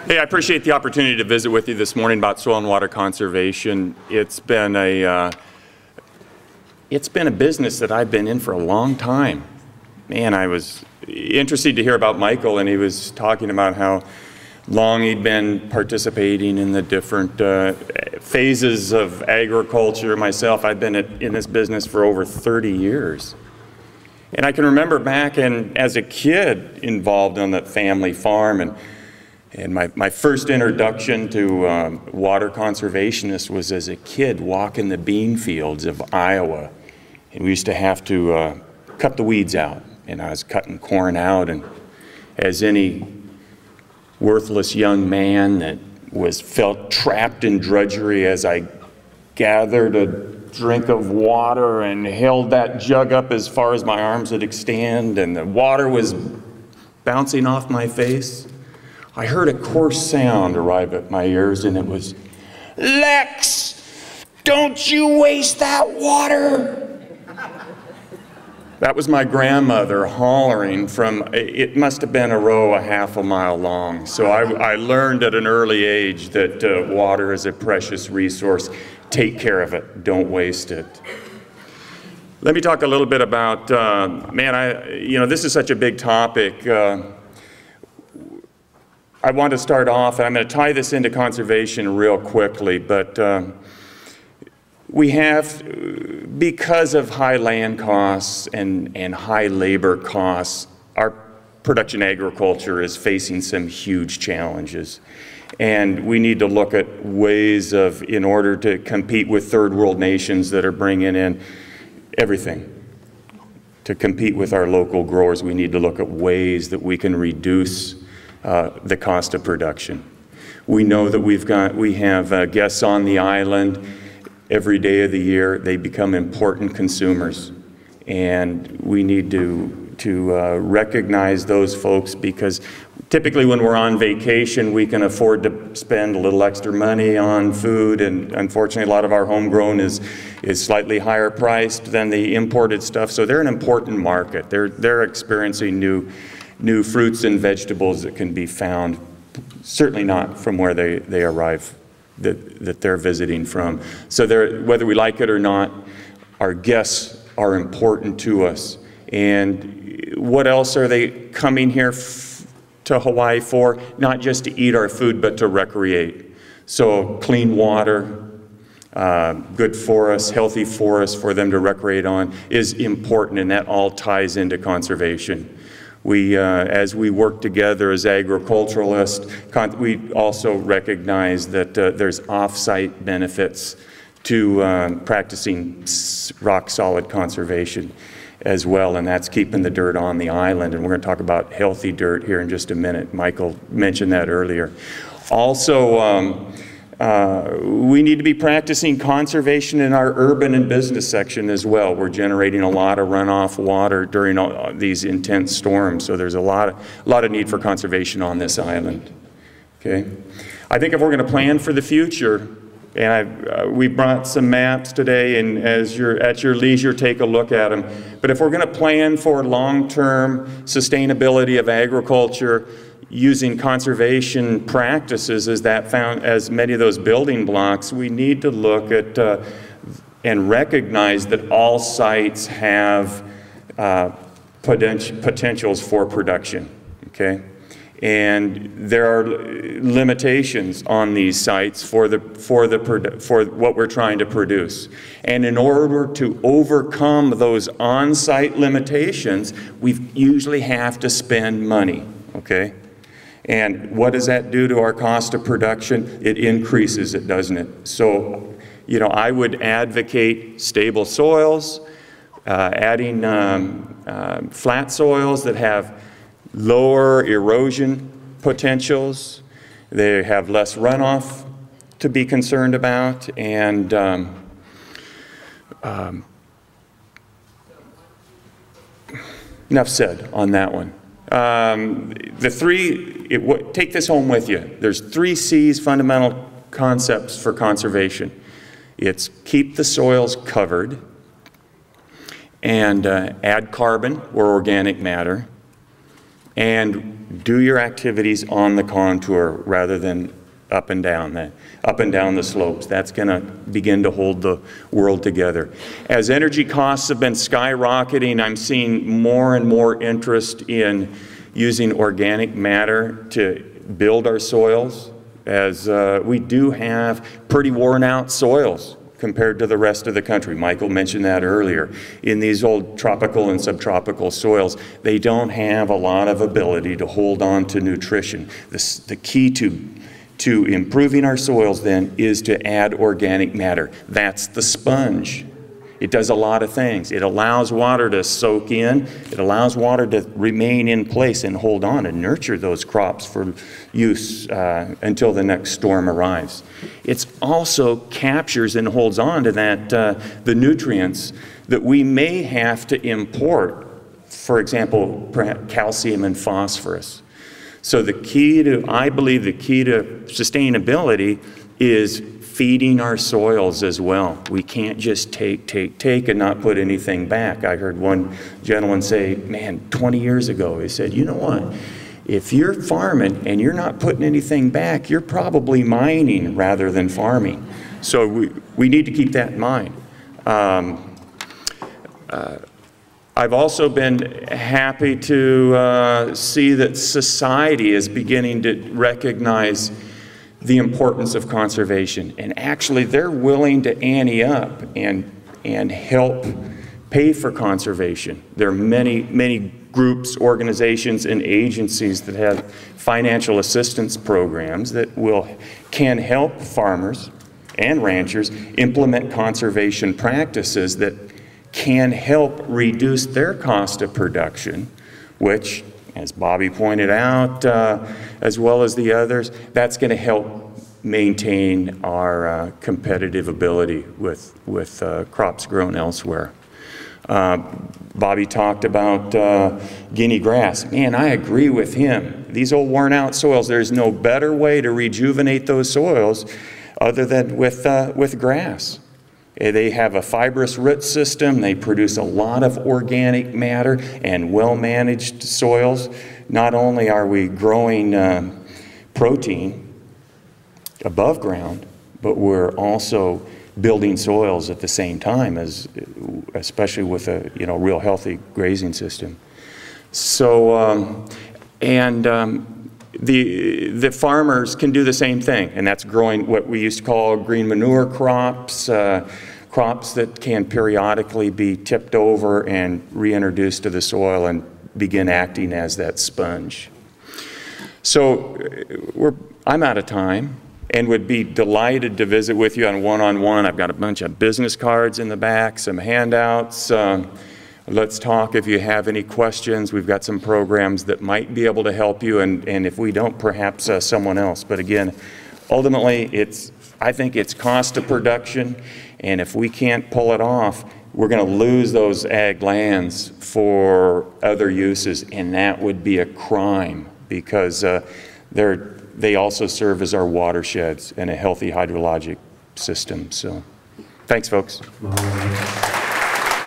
Hey, I appreciate the opportunity to visit with you this morning about soil and water conservation. It's been a business that I've been in for a long time. Man, I was interested to hear about Michael, and he was talking about how long he'd been participating in the different phases of agriculture. Myself, I've been in this business for over 30 years. And I can remember back as a kid involved on the family farm, and my first introduction to water conservationists was as a kid walking the bean fields of Iowa. And we used to have to cut the weeds out. And I was cutting corn out, and as any worthless young man that felt trapped in drudgery, as I gathered a drink of water and held that jug up as far as my arms would extend, and the water was bouncing off my face, I heard a coarse sound arrive at my ears, and it was, "Lex, don't you waste that water." That was my grandmother hollering from, it must have been a row a half a mile long. So I learned at an early age that water is a precious resource. Take care of it, don't waste it. Let me talk a little bit about, this is such a big topic. I want to start off, and I'm going to tie this into conservation real quickly, but we have, because of high land costs and high labor costs, our production agriculture is facing some huge challenges. And we need to look at ways in order to compete with third world nations that are bringing in everything. To compete with our local growers, we need to look at ways that we can reduce the cost of production. We know that we have guests on the island every day of the year. They become important consumers, and we need to recognize those folks, because typically when we're on vacation we can afford to spend a little extra money on food, and unfortunately a lot of our homegrown is slightly higher priced than the imported stuff. So they're an important market. They're experiencing new fruits and vegetables that can be found, certainly not from where they arrive, that they're visiting from. So whether we like it or not, our guests are important to us. And what else are they coming here to Hawaii for? Not just to eat our food, but to recreate. So clean water, good forests, healthy forests for them to recreate on is important, and that all ties into conservation. As we work together as agriculturalists, we also recognize that there's off-site benefits to practicing rock-solid conservation as well, and that's keeping the dirt on the island. And we're going to talk about healthy dirt here in just a minute. Michael mentioned that earlier. Also, we need to be practicing conservation in our urban and business section as well. We're generating a lot of runoff water during these intense storms, so there's a lot of need for conservation on this island. Okay, I think if we're going to plan for the future, and we brought some maps today, and at your leisure, take a look at them. But if we're going to plan for long-term sustainability of agriculture, using conservation practices as many of those building blocks, we need to look at and recognize that all sites have potentials for production, okay? And there are limitations on these sites for what we're trying to produce. And in order to overcome those on-site limitations, we usually have to spend money, okay? And what does that do to our cost of production? It increases it, doesn't it? So, I would advocate stable soils, adding flat soils that have lower erosion potentials. They have less runoff to be concerned about, and enough said on that one. Take this home with you. There's 3 C's, fundamental concepts for conservation. It's keep the soils covered, and add carbon or organic matter, and do your activities on the contour rather than up and down the slopes. That's going to begin to hold the world together. As energy costs have been skyrocketing, I'm seeing more and more interest in using organic matter to build our soils, as we do have pretty worn out soils compared to the rest of the country. Michael mentioned that earlier. In these old tropical and subtropical soils, they don't have a lot of ability to hold on to nutrition. The key to improving our soils then is to add organic matter. That's the sponge. It does a lot of things. It allows water to soak in. It allows water to remain in place and hold on and nurture those crops for use until the next storm arrives. It also captures and holds on to the nutrients that we may have to import, for example, calcium and phosphorus. So I believe the key to sustainability is feeding our soils as well. We can't just take and not put anything back. I heard one gentleman say, man, 20 years ago, he said, you know what? If you're farming and you're not putting anything back, you're probably mining rather than farming. So we need to keep that in mind. I've also been happy to see that society is beginning to recognize the importance of conservation. And actually, they're willing to ante up and help pay for conservation. There are many groups, organizations, and agencies that have financial assistance programs that can help farmers and ranchers implement conservation practices that can help reduce their cost of production, which, as Bobby pointed out, as well as the others, that's going to help maintain our competitive ability with crops grown elsewhere. Bobby talked about Guinea grass. Man, I agree with him. These old worn out soils, there's no better way to rejuvenate those soils other than with grass. They have a fibrous root system. They produce a lot of organic matter and well-managed soils. Not only are we growing protein above ground, but we're also building soils at the same time, especially with a real healthy grazing system. So, the farmers can do the same thing, and that's growing what we used to call green manure crops, crops that can periodically be tipped over and reintroduced to the soil and begin acting as that sponge. So I'm out of time and would be delighted to visit with you on one-on-one. I've got a bunch of business cards in the back, some handouts. Let's talk if you have any questions. We've got some programs that might be able to help you, and if we don't, perhaps someone else. But again, ultimately, I think it's cost of production, and if we can't pull it off, we're going to lose those ag lands for other uses, and that would be a crime, because they also serve as our watersheds and a healthy hydrologic system. So, thanks, folks.